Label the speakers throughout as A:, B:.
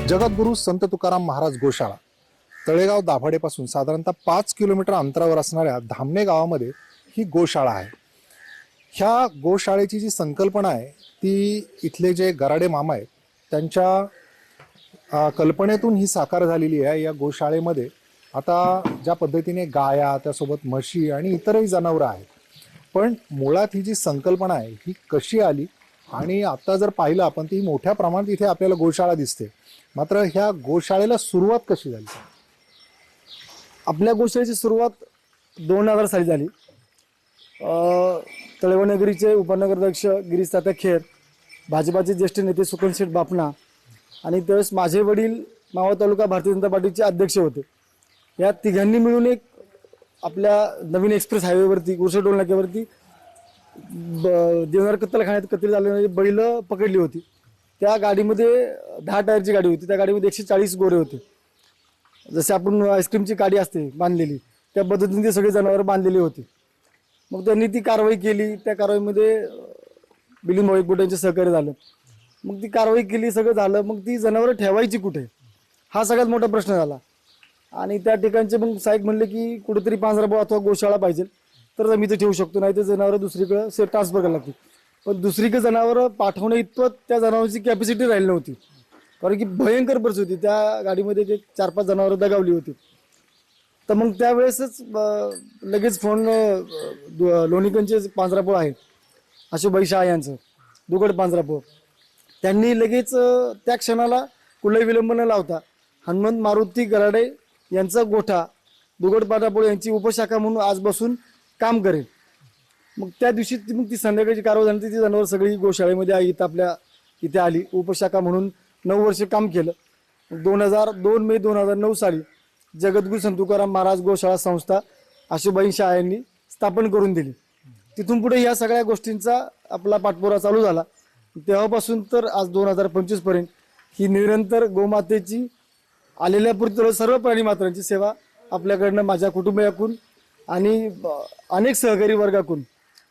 A: जगद्गुरू संत तुकाराम महाराज गोशाळा तळेगाव दाभाडेपासून साधारणतः 5 किलोमीटर अंतरावर असणाऱ्या धामणे गावामध्ये ही गोशाळा आहे। ह्या गोशाळेची जी संकल्पना आहे ती इथले जे गराडे मामा आहेत त्यांच्या कल्पनेतून ही साकार झालेली आहे। या गोशाळेमध्ये आता ज्या पद्धतीने गाया, त्यासोबत म्हशी आणि इतरही जनावरं आहेत, पण मुळात ही जी संकल्पना आहे ही कशी आली आणि आता जर पाहिलं आपण ती मोठ्या प्रमाणात इथे आपल्याला गोशाळा दिसते, मात्र ह्या गोशाळेला सुरुवात कशी झाली?
B: आपल्या गोशाळेची सुरुवात 2000 साली झाली। तळेवणगिरीचे उपनगराध्यक्ष गिरीश तात्या खेर, भाजपाचे ज्येष्ठ नेते सुकनशेठ बापना आणि त्यावेळेस माझे वडील मावळ तालुका भारतीय जनता पार्टीचे अध्यक्ष होते। या तिघांनी मिळून एक आपल्या नवीन एक्सप्रेस हायवेवरती गुरसटोल नाक्यावरती देवनार कत्तलखान्यात कत्तल झालेली बैल पकडली होती। त्या गाडीमध्ये 10 टायरची गाडी होती। त्या गाडीमध्ये 140 गोरे होते। जसे आपण आईस्क्रीमची गाडी असते बांधलेली, त्या पद्धतीने ते सगळे जनावर बांधलेली होती। मग त्यांनी ती कारवाई केली। त्या कारवाईमध्ये बिलिंग मोहित यांचे सहकार्य झालं। मग ती कारवाई केली, सगळं झालं। मग ती जनावरं ठेवायची कुठे, हा सगळ्यात मोठा प्रश्न झाला। आणि त्या ठिकाणचे मग साहेब म्हणले की कुठेतरी पांजराबोळ अथवा गोशाळा पाहिजे, तर आम्ही इथे ठेवू शकतो, नाही तर जनावरं दुसरीकडे ट्रान्सफर करायला लागतील। पण दुसरीकडे जनावरं पाठवणं इतपत त्या जनावरांची कॅपॅसिटी राहिली नव्हती, कारण की भयंकर परिस्थिती होती। त्या गाडीमध्ये जे 4-5 जनावरं दगावली होती। तर मग त्यावेळेसच लगेच फोन लोणीकंचे पांजरापोळ आहे अशोकभाई शाह यांचं दुगड पांजरापोळ, त्यांनी लगेच त्या क्षणाला कुठलाही विलंब न लावता हनुमंत मारुती गराडे यांचा गोठा दुगड पांजरापोळ यांची उपशाखा म्हणून आजपासून काम करेल। मग त्या दिवशी मग ती संध्याकाळची कारवाई झाली। ती जनावर सगळी गोशाळेमध्ये इथं आपल्या इथे आली, उपशाखा म्हणून 9 वर्ष काम केलं। 2 मे 2009 साली जगद्गुरू संत तुकाराम महाराज गोशाळा संस्था आशुभाई शाह यांनी स्थापन करून दिली। तिथून पुढे या सगळ्या गोष्टींचा आपला पाठपुरा चालू झाला। तेव्हापासून तर आज 2025 पर्यंत ही निरंतर गोमातेची आलेल्या पुरती सर्व प्राणी मात्रांची सेवा आपल्याकडनं, माझ्या कुटुंबियाकडून आणि अनेक सहकारी वर्गाकडून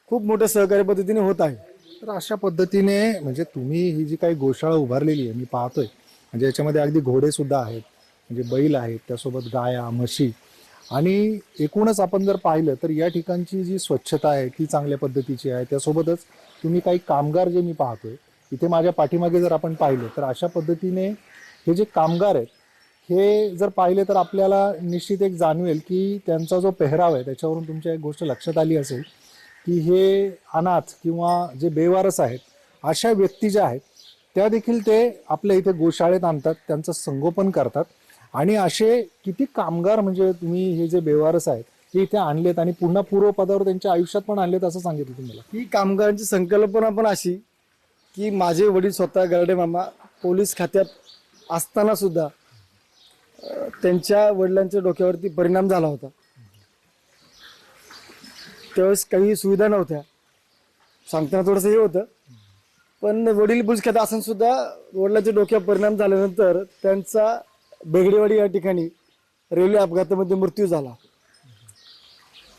B: खूप मोठ्या सहकारी पद्धतीने होत आहे।
A: तर अशा पद्धतीने म्हणजे तुम्ही ही जी काही गोशाळा उभारलेली आहे मी पाहतोय, म्हणजे याच्यामध्ये अगदी घोडे सुद्धा आहेत, म्हणजे बैल आहेत, त्यासोबत गाया, म्हशी, आणि एकूणच आपण जर पाहिलं तर या ठिकाणची जी स्वच्छता आहे ती चांगल्या पद्धतीची आहे। त्यासोबतच तुम्ही काही कामगार जे मी पाहतोय इथे माझ्या पाठीमागे जर आपण पाहिलं तर अशा पद्धतीने हे जे कामगार आहेत हे जर पाहिले तर आपल्याला निश्चित एक जाणवेल की त्यांचा जो पेहराव आहे त्याच्यावरून तुमच्या एक गोष्ट लक्षात आली असेल की हे अनाथ किंवा जे बेवारस आहेत अशा व्यक्ती ज्या आहेत त्या देखील ते आपल्या इथे गोशाळेत आणतात, त्यांचं संगोपन करतात। आणि असे किती कामगार म्हणजे तुम्ही हे जे बेवारस आहेत हे इथे आणलेत आणि पुन्हा पूर्वपदावर त्यांच्या आयुष्यात पण आणलेत असं सांगितलं तुम्हाला?
B: ही कामगारांची संकल्पना पण अशी की माझे वडील स्वतः गराडे मामा पोलीस खात्यात असताना सुद्धा त्यांच्या वडिलांच्या डोक्यावरती परिणाम झाला होता। त्यावेळेस काही सुविधा नव्हत्या, सांगताना थोडंसं हे होतं, पण वडील पोलीस खात्यात असून सुद्धा वडिलांच्या डोक्यावर परिणाम झाल्यानंतर त्यांचा बेगडेवाडी या ठिकाणी रेल्वे अपघातामध्ये मृत्यू झाला।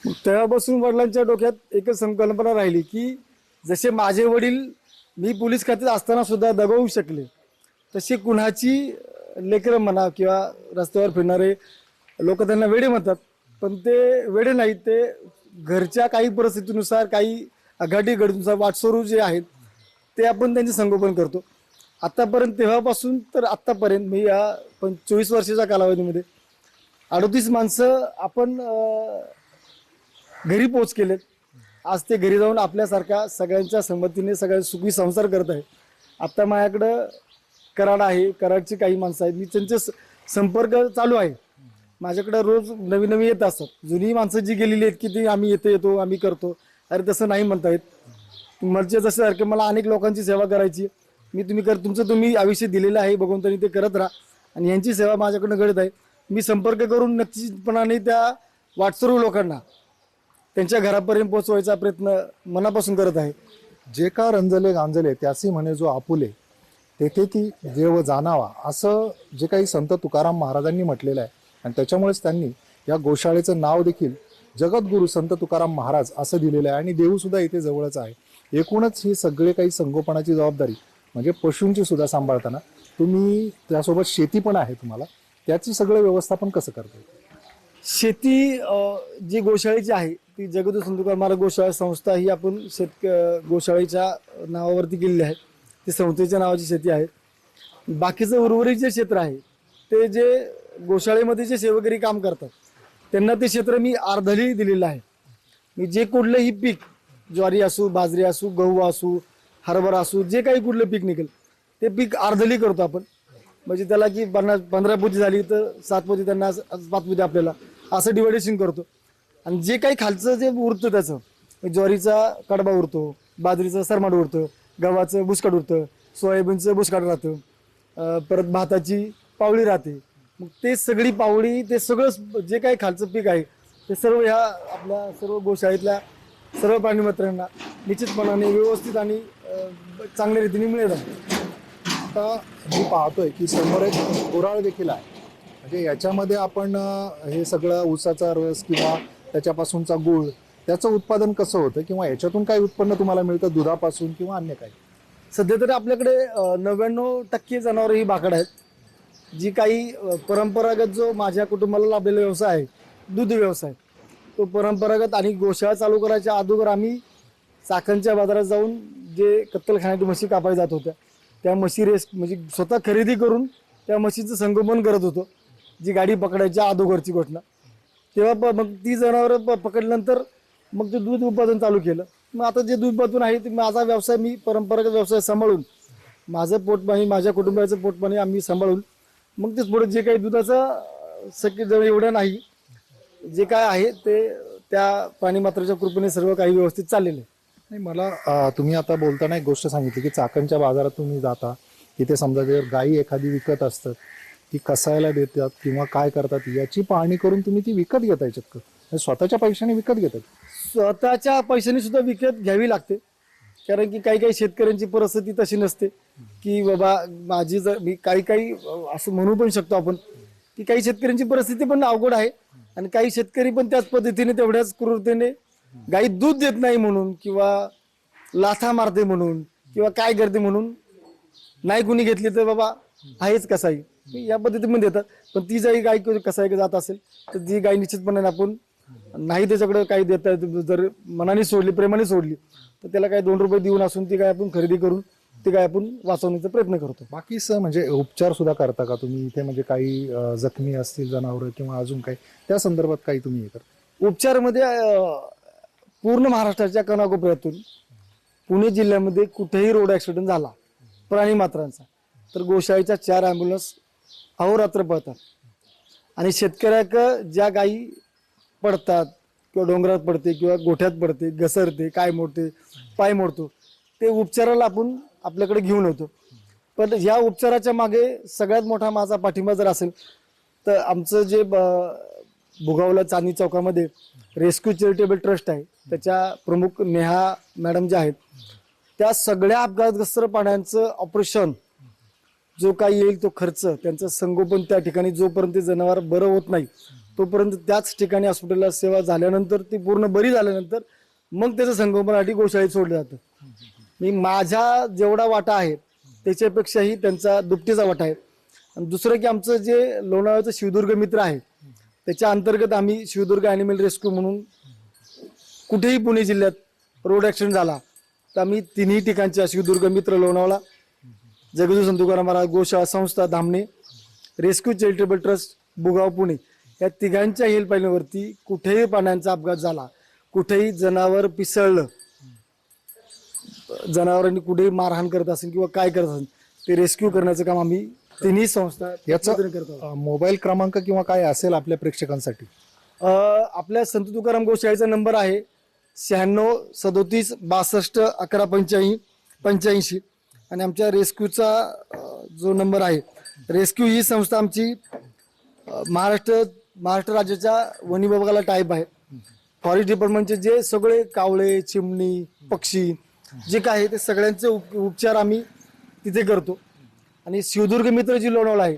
B: मग तेव्हापासून वडिलांच्या डोक्यात एकच संकल्पना राहिली की जसे माझे वडील मी पोलीस खात्यात असताना सुद्धा दगावू शकले, तसे कुणाची लेकरं म्हणा किंवा रस्त्यावर फिरणारे लोक त्यांना वेडे म्हणतात, पण ते वेडे नाहीत, ते घरच्या काही परिस्थितीनुसार, काही आघाडी घडीनुसार वाटसरू जे आहेत ते आपण त्यांचे संगोपन करतो। आतापर्यंत तेव्हापासून तर आत्तापर्यंत मी या 24 वर्षाच्या कालावधीमध्ये 38 माणसं आपण घरी पोच केलेत। आज ते घरी जाऊन आपल्यासारख्या सगळ्यांच्या संमतीने सगळ्या सुखी संसार करत आहे। आत्ता माझ्याकडं कराड आहे, कराडची काही माणसं आहेत, मी त्यांचे संपर्क चालू आहे। माझ्याकडे रोज नवीन नवीन येत असतात। जुनी माणसं जी गेलेली आहेत की ती आम्ही येतो आम्ही करतो, अरे तसं नाही म्हणता येत। तुमच्या जसं सारखं मला अनेक लोकांची सेवा करायची, मी तुमचं तुम्ही आयुष्य दिलेलं आहे भगवंतांनी, ते करत राहा। आणि यांची सेवा माझ्याकडनं घडत आहे। मी संपर्क करून निश्चितपणाने त्या वाटसरू लोकांना त्यांच्या घरापर्यंत पोहोचवायचा प्रयत्न मनापासून करत आहे।
A: जे का रंजले गांजले त्यासी म्हणे जो आपुले तेथे ती देव जाणावा, असं जे काही संत तुकाराम महाराजांनी म्हटलेलं आहे। आणि त्याच्यामुळेच त्यांनी या गोशाळेचं नाव देखील जगद्गुरू संत तुकाराम महाराज असं दिलेलं आहे। आणि देव सुद्धा इथे जवळच आहे। एकूणच ही सगळे काही संगोपनाची जबाबदारी म्हणजे पशूंची सुद्धा सांभाळताना तुम्ही त्यासोबत शेती पण आहे तुम्हाला, त्याची सगळं व्यवस्थापन कसं करता?
B: शेती जी गोशाळेची आहे ती जगदू संतुकार महाराज गोशाळा संस्था ही आपण गोशाळेच्या नावावरती केलेली आहे. ती संस्थेच्या नावाची शेती आहे. बाकीचं उर्वरित जे क्षेत्र आहे ते जे गोशाळेमध्ये जे सेवकरी काम करतात त्यांना ते क्षेत्र मी अर्धली दिलेलं आहे. मी जे कुठलंही पीक, ज्वारी असू, बाजरी असू, गहू असू, हरभरा असू, जे काही कुठलं पीक निघेल ते पीक अर्धली करतो आपण. म्हणजे त्याला की 15 पोती झाली तर 7 पोती त्यांना, 5 पोती आपल्याला, असं डिवायडेशन करतो. आणि जे काही खालचं जे उरतं त्याचं, ज्वारीचा कडबा उरतो, बाजरीचं सरमाड उरतं, गव्हाचं बुसकाट उरतं, सोयाबीनचं बुसकाट राहतं, परत भाताची पावळी राहते. मग ते सगळी पावळी, ते सगळं जे काही खालचं पीक आहे ते सर्व ह्या आपल्या सर्व गोशाळेतल्या सर्व प्राणीमित्रांना निश्चितपणाने व्यवस्थित आणि चांगल्या रीतीने मिळेल.
A: आता मी पाहतोय की समोर एक गुऱ्हाळ देखील आहे. म्हणजे याच्यामध्ये आपण हे सगळं ऊसाचा रस किंवा त्याच्यापासूनचा गूळ, त्याचं उत्पादन कसं होतं किंवा याच्यातून काय उत्पन्न तुम्हाला मिळतं दुधापासून किंवा अन्य काही?
B: सध्या तरी आपल्याकडे 99% जनावरं ही बाकड आहेत. जी काही परंपरागत जो माझ्या कुटुंबाला लाभलेला व्यवसाय आहे, दूध व्यवसाय, तो परंपरागत. आणि गोशाळा चालू करायच्या अगोदर आम्ही चाकणच्या बाजारात जाऊन जे कत्तलखान्यात म्हशी कापायला जात होत्या त्या म्हशी म्हणजे स्वतः खरेदी करून त्या म्हशीचं संगोपन करत होतो, जी गाडी पकडायच्या अगोदरची घटना. तेव्हा मग ती जनावरं पकडल्यानंतर मग ते दूध उत्पादन चालू केलं. मग आता जे दूध उत्पादन आहे ते माझा व्यवसाय, मी परंपरागत व्यवसाय सांभाळून माझं पोटपाणी, माझ्या कुटुंबाचं पोटपाणी आम्ही सांभाळून मग तेच पुढे जे काही दुधाचं शक्य जवळ एवढं नाही, जे काय आहे ते त्या प्राणीमात्राच्या कृपेने सर्व काही व्यवस्थित चाललेलं आहे.
A: नाही, मला तुम्ही आता बोलताना एक गोष्ट सांगितली की चाकणच्या बाजारात तुम्ही जाता, तिथे समजा जर गाई एखादी विकत असतात, ती कसायला देतात किंवा काय करतात याची पाहणी करून तुम्ही ती विकत घेता याच्यात का? स्वतःच्या पैशाने विकत घेतात?
B: स्वतःच्या पैशाने सुद्धा विकत घ्यावी लागते. कारण की काही काही शेतकऱ्यांची परिस्थिती तशी नसते की बाबा माझी जर मी काही असं म्हणू पण शकतो आपण की काही शेतकऱ्यांची परिस्थिती पण अवघड आहे. आणि काही शेतकरी पण त्याच पद्धतीने तेवढ्याच क्रूरतेने गाई दूध देत नाही म्हणून किंवा लाथा मारते म्हणून किंवा काय करते म्हणून नाही कुणी घेतली तर बाबा आहेच कसाई, या पद्धतीने देतात. पण ती जरी गाय कसाई जात असेल तर ती गाय निश्चितपणे आपण नाही त्याच्याकडे काही देता, जर मनाने सोडली, प्रेमाने सोडली तर त्याला काही 2 रुपये देऊन असून ती गाय आपण खरेदी करून ती गाय आपण वाचवण्याचा प्रयत्न करतो.
A: बाकी म्हणजे उपचार सुद्धा करता का तुम्ही इथे? म्हणजे काही जखमी असतील जनावर किंवा अजून काही त्या संदर्भात काही तुम्ही हे करता?
B: उपचारामध्ये पूर्ण महाराष्ट्राच्या कानाकोपऱ्यातून पुणे जिल्ह्यामध्ये कुठेही रोड ॲक्सिडेंट झाला प्राणी मात्रांचा तर गोशाळेच्या 4 ॲम्ब्युलन्स अहोरात्र पळतात. आणि शेतकऱ्याक ज्या गायी पडतात किंवा डोंगरात पडते किंवा गोठ्यात पडते, घसरते, काय मोडते, पाय मोडतो, ते उपचाराला आपण आपल्याकडे घेऊन येतो. पण ह्या उपचाराच्या मागे सगळ्यात मोठा माझा पाठिंबा जर असेल तर आमचं जे भुगावला चांदणी चौकामध्ये रेस्क्यू चॅरिटेबल ट्रस्ट आहे, त्याच्या प्रमुख नेहा मॅडम ज्या आहेत, त्या सगळ्या अपघातग्रस्त पाण्याचं ऑपरेशन जो काही येईल तो खर्च, त्यांचं संगोपन त्या ठिकाणी जोपर्यंत जनावर बरं होत नाही तोपर्यंत त्याच ठिकाणी हॉस्पिटलला सेवा झाल्यानंतर ती पूर्ण बरी झाल्यानंतर मग त्याचं संगोपनासाठी गोशाळेत सोडलं जातं. मी माझा जेवढा वाटा आहे त्याच्यापेक्षाही त्यांचा दुपटीचा वाटा आहे. आणि दुसरं की आमचं जे लोणावळ्याचं शिवदुर्ग मित्र आहे त्याच्या अंतर्गत आम्ही शिवदुर्ग ॲनिमल रेस्क्यू म्हणून कुठेही पुणे जिल्ह्यात रोड ॲक्सिडेंट झाला तर आम्ही 3ही ठिकाणच्या शिवदुर्ग मित्र, लोणावळा, जगदू संतुकाराम महाराज गोशाळा संस्था Dhamane, rescue charitable trust बुगाव Pune, या तिघांच्या हेल्पलाईनवरती कुठेही पाण्याचा अपघात झाला, कुठेही जनावर पिसळलं, जनावरांनी कुठेही मारहाण करत असेल किंवा काय करत असेल ते रेस्क्यू करण्याचं काम आम्ही 3ही संस्था
A: याचा
B: करतो.
A: मोबाईल क्रमांक किंवा काय असेल आपल्या प्रेक्षकांसाठी?
B: आपल्या संत तुकाराम गोशाळेचा नंबर आहे 96 37 62 11 85. आणि आमच्या रेस्क्यूचा जो नंबर आहे, रेस्क्यू ही संस्था आमची महाराष्ट्र राज्याच्या वन विभागाला टाईप आहे. फॉरेस्ट डिपार्टमेंटचे जे सगळे कावळे, चिमणी, पक्षी जे काय आहे ते सगळ्यांचे उपचार आम्ही तिथे करतो. आणि शिवदुर्ग मित्र जी लोणावळा आहे,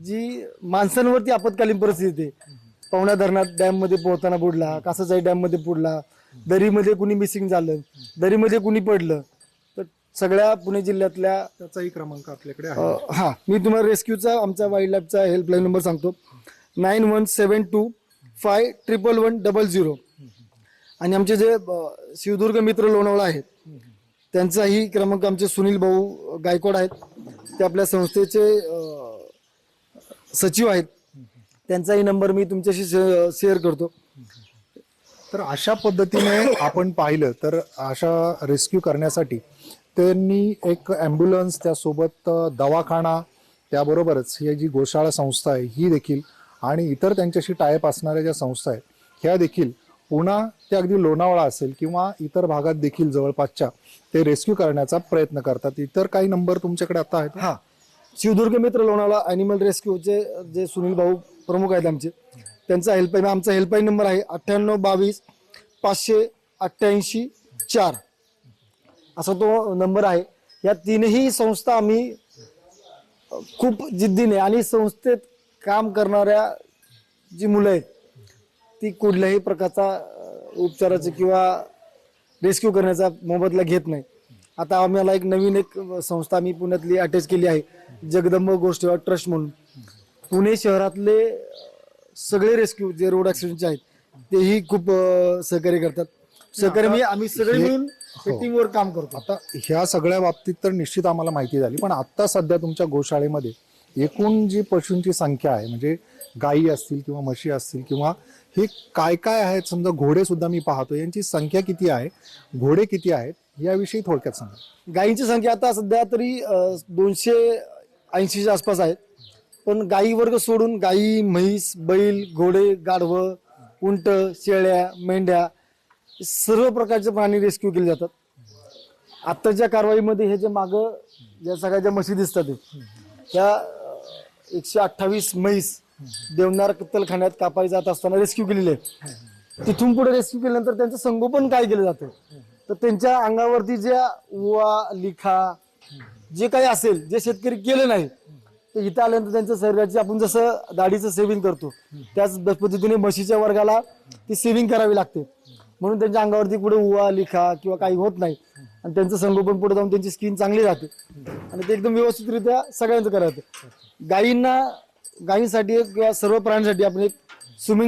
B: जी माणसांवरती आपत्कालीन परिस्थिती येते, पवना धरणात डॅममध्ये पोहताना बुडला, कासाचाई डॅममध्ये बुडला, दरीमध्ये कुणी मिसिंग झालं, दरीमध्ये कुणी पडलं, तर सगळ्या पुणे जिल्ह्यातल्या
A: त्याचाही क्रमांक आपल्याकडे आहे.
B: हां, मी तुम्हाला रेस्क्यूचा आमचा वाईल्ड लाईफचा हेल्पलाईन नंबर सांगतो. 9172511100. आणि आमचे जे शिवदुर्ग मित्र लोणावळा आहेत त्यांचाही क्रमांक आमचे सुनील भाऊ गायकवाड आहेत, ते आपल्या संस्थेचे सचिव आहेत, त्यांचाही नंबर मी तुमच्याशी शेअर करतो.
A: तर अशा पद्धतीने आपण पाहिलं तर अशा रेस्क्यू करण्यासाठी त्यांनी एक ॲम्ब्युलन्स, त्यासोबत दवाखाना, त्याबरोबरच ही जी गोशाळा संस्था आहे ही देखील आणि इतर त्यांच्याशी टायअप असणाऱ्या ज्या संस्था आहेत ह्या देखील पुन्हा ते अगदी लोणावळा असेल किंवा इतर भागात देखील जवळपासच्या ते रेस्क्यू करण्याचा प्रयत्न करतात. इतर काही नंबर तुमच्याकडे आता आहेत?
B: हां, शिवदुर्ग मित्र लोणावळा ॲनिमल रेस्क्यूचे जे सुनील भाऊ प्रमुख आहेत आमचे, त्यांचा हेल्पलाईन, आमचा हेल्पलाईन नंबर आहे 98225884 असा तो नंबर आहे. या तीनही संस्था आम्ही खूप जिद्दीने आणि संस्थेत काम करणाऱ्या जी मुलं आहेत ती कुठल्याही प्रकारचा उपचाराचा किंवा रेस्क्यू करण्याचा मोबदला घेत नाही. आता आम्हाला एक नवीन संस्था आम्ही पुण्यातली अटॅच केली आहे, जगदंब गोष्टीवा ट्रस्ट म्हणून. पुणे शहरातले सगळे रेस्क्यू जे रोड ॲक्सिडेंटचे आहेत तेही खूप सहकार्य करतात. सहकार्य आम्ही सगळे मिळून टीमवर काम करतो.
A: आता ह्या सगळ्या बाबतीत तर निश्चित आम्हाला माहिती झाली, पण आता सध्या तुमच्या गोशाळेमध्ये एकूण जी पशूंची संख्या आहे, म्हणजे गायी असतील किंवा म्हशी असतील किंवा हे काय काय आहेत, समजा घोडे सुद्धा मी पाहतो, यांची संख्या किती आहे, घोडे किती आहेत, याविषयी थोडक्यात सांगा.
B: गायींची संख्या आता सध्या तरी 280च्या आसपास आहेत. पण गायी वर्ग सोडून गायी, म्हैस, बैल, घोडे, गाढवं, उंट, शेळ्या, मेंढ्या सर्व प्रकारचे प्राणी रेस्क्यू केले जातात. आत्ताच्या कारवाईमध्ये हे जे मागं ज्या सगळ्या ज्या म्हशी दिसतात त्या 128 म्हैस देवनार कत्तलखान्यात कापाई जात असताना रेस्क्यू केलेले आहे. तिथून पुढे रेस्क्यू केल्यानंतर त्यांचं संगोपन काय केलं जातं, तर त्यांच्या अंगावरती ज्या उवा, लिखा जे काही असेल, जे शेतकरी केले नाही, तर इथं आल्यानंतर त्यांच्या शरीराची आपण जसं दाढीचं सेविंग करतो त्याच पद्धतीने म्हशीच्या वर्गाला ती सेविंग करावी लागते. म्हणून त्यांच्या अंगावरती पुढे उवा, लिखा किंवा काही होत नाही आणि त्यांचं संगोपन पुढे जाऊन त्यांची स्किन चांगली राहते आणि ते एकदम व्यवस्थितरित्या सगळ्यांचं करायचं. गायींसाठी किंवा सर्व प्राण्यांसाठी आपण एक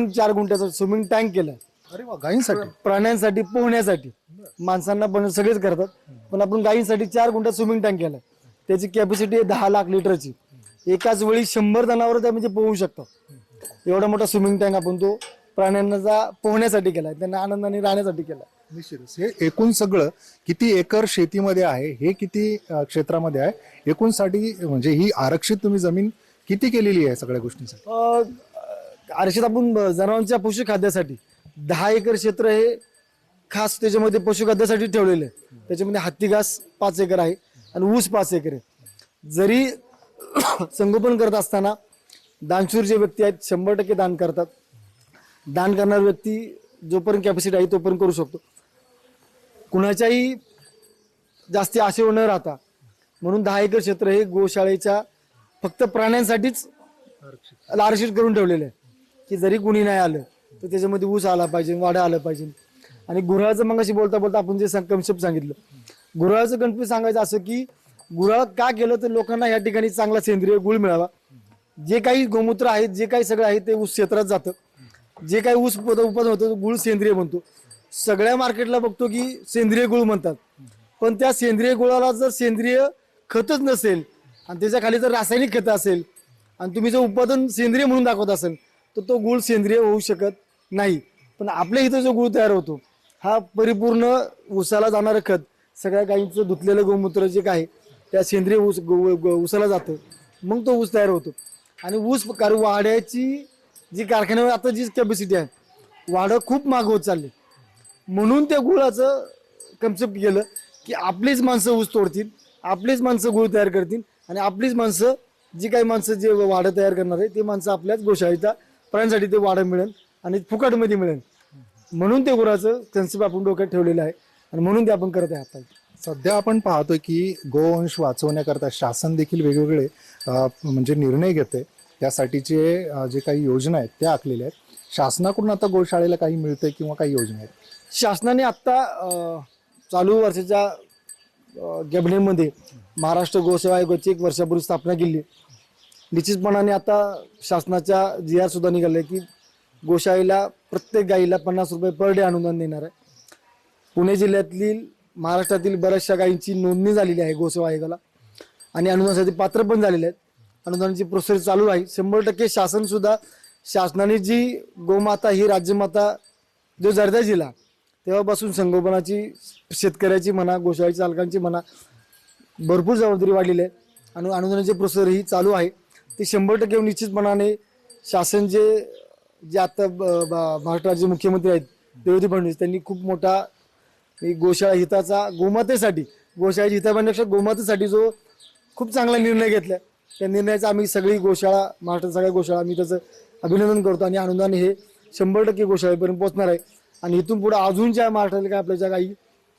B: 4 गुंठ्याचा स्विमिंग टँक केलाय.
A: अरे वा, गायींसाठी?
B: प्राण्यांसाठी पोहण्यासाठी, माणसांना पण सगळेच करतात, पण आपण गायींसाठी 4 गुंठा स्विमिंग टँक केलाय. त्याची कॅपॅसिटी आहे 10 लाख लिटरची. एकाच वेळी 100 जनावर त्या म्हणजे पोहू शकतात. एवढा मोठा स्विमिंग टँक आपण तो प्राण्यांना पोहण्यासाठी केलाय, त्यांना आनंदाने राहण्यासाठी केलाय.
A: निश्चितच. हे एकूण सगळं किती एकर शेतीमध्ये आहे, हे किती क्षेत्रामध्ये आहे, एकूण साठी म्हणजे ही आरक्षित तुम्ही जमीन किती केलेली आहे सगळ्या गोष्टींसाठी?
B: आरक्षित आपण जनावरांच्या पशुखाद्यासाठी 10 एकर क्षेत्र हे खास त्याच्यामध्ये पशुखाद्यासाठी ठेवलेलं आहे. त्याच्यामध्ये हत्ती घास 5 एकर आहे आणि ऊस 5 एकर आहे. जरी संगोपन करत असताना दानशूर जे व्यक्ती आहेत 100% दान करतात. दान करणारा व्यक्ती जोपर्यंत कॅपॅसिटी आहे तोपर्यंत करू शकतो. कुणाच्याही जास्ती आशेवर न राहता म्हणून 10 एकर क्षेत्र हे गोशाळेच्या फक्त प्राण्यांसाठीच आरक्षित करून ठेवलेलं आहे की जरी कुणी नाही आलं तर त्याच्यामध्ये ऊस आला पाहिजे, वाडा आलं पाहिजे. आणि गुऱ्हाळचं मगाशी बोलता बोलता आपण जे कन्सेप्ट सांगितलं, गुऱ्हाळचं कन्सेप्ट सांगायचं असं की गुऱ्हाळ का केलं तर लोकांना या ठिकाणी चांगला सेंद्रिय गुळ मिळावा. जे काही गोमूत्र आहेत, जे काही सगळं आहे ते ऊस क्षेत्रात जातं. जे काही ऊस उत्पादन होतं गुळ सेंद्रिय म्हणतो. सगळ्या मार्केटला बघतो की सेंद्रिय गुळ म्हणतात, पण त्या सेंद्रिय गुळाला जर सेंद्रिय खतच नसेल आणि त्याच्या खाली जर रासायनिक खतं असेल आणि तुम्ही जर उत्पादन सेंद्रिय म्हणून दाखवत असेल तर तो गुळ सेंद्रिय होऊ शकत नाही. पण आपल्या इथं जो गुळ तयार होतो हा परिपूर्ण ऊसाला जाणारं खत, सगळ्या गायींचं धुतलेलं गोमूत्र जे काय त्या सेंद्रिय ऊसाला जातं, मग तो ऊस तयार होतो. आणि ऊस वाढ्याची जी कारखान्यावर आता जी कॅपॅसिटी आहे, वाढं खूप माग होत चालली. म्हणून त्या गुळाचं कन्सेप्ट केलं की आपलीच माणसं ऊस तोडतील, आपलीच माणसं गुळ तयार करतील आणि आपलीच माणसं जी काही माणसं जे वाडं तयार करणार आहे ते माणसं आपल्याच गोशाळेच्या प्राण्यांसाठी ते वाडं मिळेल आणि फुकटमध्ये मिळेल. म्हणून ते गुळाचं कन्सेप्ट आपण डोक्यात ठेवलेलं आहे आणि म्हणून ते आपण करत आहे आता.
A: सध्या आपण पाहतोय की गोवंश वाचवण्याकरता शासन देखील वेगवेगळे म्हणजे निर्णय घेते. त्यासाठीचे जे काही योजना आहेत त्या आखलेल्या आहेत. शासनाकडून आता गोशाळेला काही मिळतंय किंवा काही योजना आहेत?
B: शासनाने आत्ता चालू वर्षाच्या कॅबिनेटमध्ये महाराष्ट्र गोसेवा आयोगाची 1 वर्षापूर्वी स्थापना केली. निश्चितपणाने आता शासनाच्या GR सुद्धा निघाले की गोशाळेला प्रत्येक गाईला 50 रुपये पर डे अनुदान देणार आहे. पुणे जिल्ह्यातील महाराष्ट्रातील बऱ्याचशा गायींची नोंदणी झालेली आहे गोसेवा आयोगाला आणि अनुदानासाठी पात्र पण झालेले आहेत. अनुदानाची प्रोसेस चालू आहे. 100% शासन सुद्धा शासनाने जी गोमाता ही राज्यमाता जो दर्जा दिला तेव्हापासून संगोपनाची शेतकऱ्याची म्हणा गोशाळेच्या चालकांची म्हणा भरपूर जबाबदारी वाढलेली आहे आणि अनुदानाची प्रोसेस ही चालू आहे. ते 100% निश्चितपणाने शासन जे आता महाराष्ट्र राज्याचे मुख्यमंत्री आहेत देवेंद्र फडणवीस त्यांनी खूप मोठा गोशाळा हिताचा गोशाळेच्या हितापेक्षा गोमातेसाठी जो खूप चांगला निर्णय घेतला त्या निर्णयाचा आम्ही सगळी गोशाळा महाराष्ट्रात सगळ्या गोशाळा आम्ही त्याचं अभिनंदन करतो आणि अनुदान हे 100% गोशाळेपर्यंत पोहोचणार आहे. आणि इथून पुढे अजून ज्या महाराष्ट्रातल्या काय आपल्या ज्या काही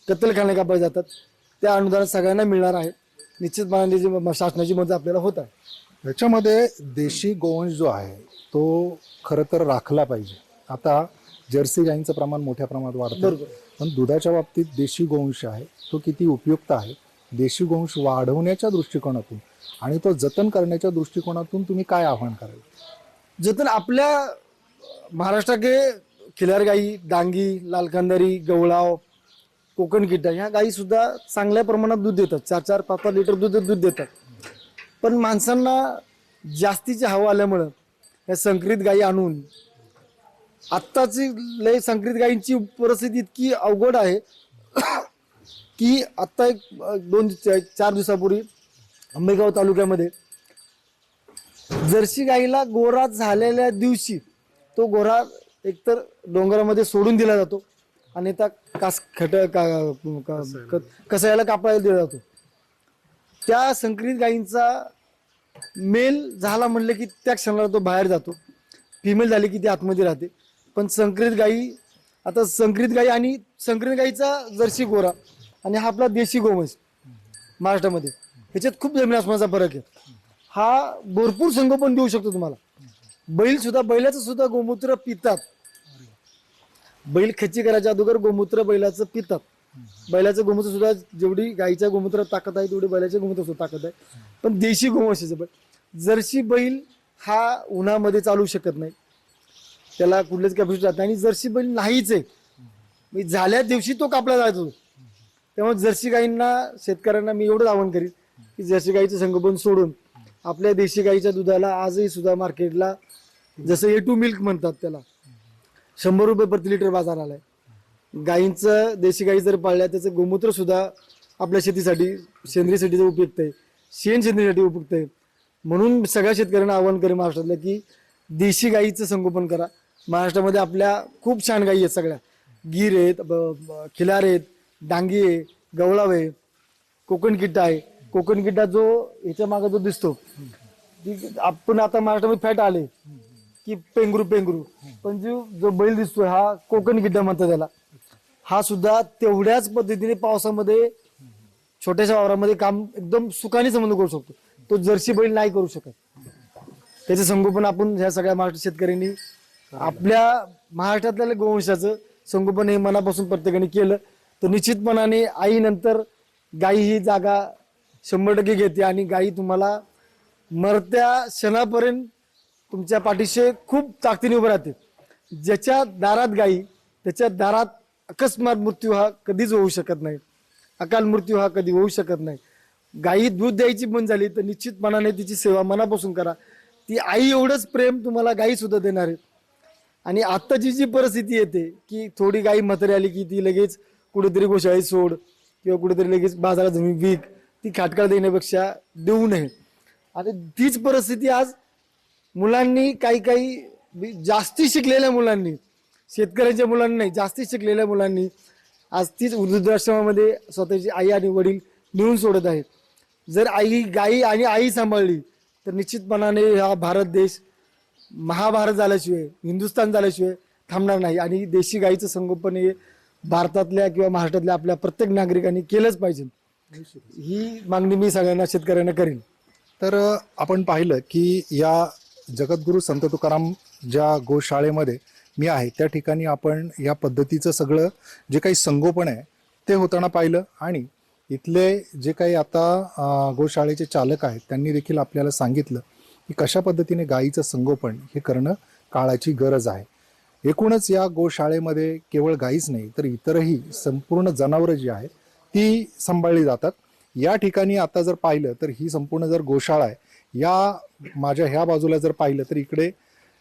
B: कत्तलखाने कापले जातात त्या अनुदान सगळ्यांना मिळणार आहे. निश्चितपणाने जी शासनाची मदत आपल्याला होत आहे.
A: याच्यामध्ये देशी गोवंश जो आहे तो खरं तर राखला पाहिजे. आता जर्सी गाईंचं प्रमाण मोठ्या प्रमाणात वाढतं,
B: बरोबर.
A: पण दुधाच्या बाबतीत देशी गोवंश आहे तो किती उपयुक्त आहे. देशी गोवंश वाढवण्याच्या दृष्टिकोनातून आणि तो जतन करण्याच्या दृष्टिकोनातून तुम्ही काय आव्हान कराल?
B: जतन आपल्या महाराष्ट्राचे खिलार गाई, डांगी, लालखानदारी, गवळाव, कोकण किटा ह्या गाई सुद्धा चांगल्या प्रमाणात दूध देतात. 4-4, 5-5 लिटर दूध देतात. पण माणसांना जास्तीची हवा आल्यामुळं या संकरित गाई आणून आत्ताची लय संकरित गायींची परिस्थिती इतकी अवघड आहे की आत्ता 2-4 दिवसापूर्वी आंबेगाव तालुक्यामध्ये जर्सी गाईला गोरा झालेल्या दिवशी तो गोरा एकतर डोंगरामध्ये सोडून दिला जातो आणि त्या कसायला कापायला दिला जातो. त्या संकरित गायींचा मेल झाला म्हणलं की त्या क्षणाला तो बाहेर जातो, फिमेल झाली की ती आतमध्ये राहते. पण संकरित गाई आणि संकरित गाईचा जर्सी गोरा आणि हा आपला देशी गोवंश महाराष्ट्रामध्ये ह्याच्यात खूप जमीन आसमानाचा फरक आहे. हा भरपूर संगोपन देऊ शकतो तुम्हाला. बैलाचं सुद्धा गोमूत्र पितात. बैल खच्ची करायच्या अगोदर गोमूत्र बैलाचं पितात. बैलाचं गोमूत्र सुद्धा जेवढी गाईच्या गोमूत्रात ताकद आहे तेवढी बैलाच्या गोमूत्रात सुद्धा ताकद आहे. पण देशी गोवंशाचं बैल जर्सी बैल हा उन्हामध्ये चालू शकत नाही, त्याला कुठलेच कॅपॅसिटी राहत नाही आणि जर्सी बैल नाहीच आहे. झाल्या दिवशी तो कापला जातो. त्यामुळे जर्सी गाईंना शेतकऱ्यांना मी एवढंच आवाहन करीन की जर्सी गाईचं संगोपन सोडून आपल्या देशी गाईच्या दुधाला आजही सुद्धा मार्केटला जसं A2 मिल्क म्हणतात त्याला 100 रुपये प्रति लिटर बाजार आलाय. गाईंचं देशी गाई जर पाळल्या त्याचं गोमूत्र सुद्धा आपल्या शेतीसाठी सेंद्रियसाठी उपयुक्त आहे, शेतीसाठी उपयुक्त आहे. म्हणून सगळ्या शेतकऱ्यांना आवाहन करेन महाराष्ट्रातल्या की देशी गाईचं संगोपन करा. महाराष्ट्रामध्ये आपल्या खूप छान गाई आहेत. सगळ्या गीर आहेत, खिलार आहेत, डांगी आहे, गवळाव आहे, कोकण किट्टा आहे. कोकण किट्टा जो ह्याच्या मागे जो दिसतो आपण आता महाराष्ट्रामध्ये फॅट आले की पेंगरू पण जो बैल दिसतोय हा कोकण किट्टा म्हणतात त्याला. हा सुद्धा तेवढ्याच पद्धतीने पावसामध्ये छोट्याशा वावरामध्ये काम एकदम सुखाने संबंध करू शकतो. तो जर्सी बैल नाही करू शकत. त्याचे संगोपन आपण ह्या सगळ्या महाराष्ट्र शेतकऱ्यांनी आपल्या महाराष्ट्रातल्या गोवंशाचं संगोपन हे मनापासून प्रत्येकाने केलं तर निश्चितपणाने आईनंतर गाई ही जागा 100% घेते आणि गाई तुम्हाला मरत्या क्षणापर्यंत तुमच्या पाठीशी खूप ताकदीने उभं राहते. ज्याच्या दारात गाई त्याच्या दारात अकस्मात मृत्यू हा कधीच होऊ शकत नाही, अकाल मृत्यू हा कधी होऊ शकत नाही. गाई दूध द्यायची बंद झाली तर निश्चितपणाने तिची सेवा मनापासून करा. ती आई एवढंच प्रेम तुम्हाला गाई सुद्धा देणार आहे. आणि आत्ताची जी परिस्थिती येते की थोडी गाई म्हातारी आली की ती लगेच कुठेतरी गोशाळेत सोड किंवा कुठेतरी लगेच बाजारात जमीन विक, ती खाटकाळ देण्यापेक्षा देऊ नये. आणि तीच परिस्थिती आज मुलांनी काही जास्ती शिकलेल्या मुलांनी, शेतकऱ्यांच्या मुलांनी नाही, जास्ती शिकलेल्या मुलांनी आज तीच वृद्धाश्रमामध्ये स्वतःची आई आणि वडील नेऊन सोडत आहेत. जर गाई आणि आई सांभाळली तर निश्चितपणाने हा भारत देश महाभारत झाल्याशिवाय, हिंदुस्थान झाल्याशिवाय थांबणार नाही. आणि देशी गाईचं संगोपन हे भारतातल्या किंवा महाराष्ट्रातल्या आपल्या प्रत्येक नागरिकांनी केलंच पाहिजे. ही मागणी मी सगळ्यांना शेतकऱ्यांना करीन.
A: तर आपण पाहिलं की या जगद्गुरू संत तुकाराम ज्या गोशाळेमध्ये मी आहे त्या ठिकाणी आपण या पद्धतीचं सगळं जे काही संगोपन आहे ते होताना पाहिलं आणि इथले जे काही आता गोशाळेचे चालक आहेत त्यांनी देखील आपल्याला सांगितलं की कशा पद्धतीने गायीचं संगोपन हे करणं काळाची गरज आहे. एकूणच या गोशाळेमध्ये केवळ गायीच नाही तर इतरही संपूर्ण जनावरं जी आहेत ती सांभाळली जातात. या ठिकाणी आता जर पाहिलं तर ही संपूर्ण जर गोशाळा आहे, या माझ्या ह्या बाजूला जर पाहिलं तर इकडे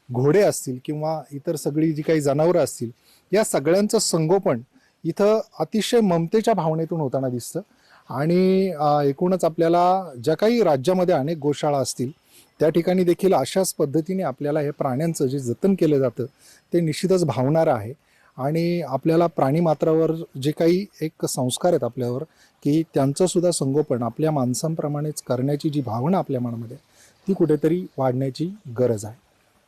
A: घोडे असतील किंवा इतर सगळी जी काही जनावरं असतील या सगळ्यांचं संगोपन इथं अतिशय ममतेच्या भावनेतून होताना दिसतं. आणि एकूणच आपल्याला ज्या काही राज्यामध्ये अनेक गोशाळा असतील त्या ठिकाणी देखील अशाच पद्धतीने आपल्याला हे प्राण्यांचं जे जतन केलं जातं ते निश्चितच भावणारं आहे. आणि आपल्याला प्राणीमात्रावर जे काही एक संस्कार आहेत आपल्यावर की त्यांचं सुद्धा संगोपन आपल्या माणसांप्रमाणेच करण्याची जी भावना आपल्या मनामध्ये ती कुठेतरी वाढण्याची गरज आहे.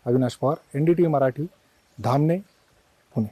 A: अविनाश पवार, NDTV मराठी, धामणे, पुणे.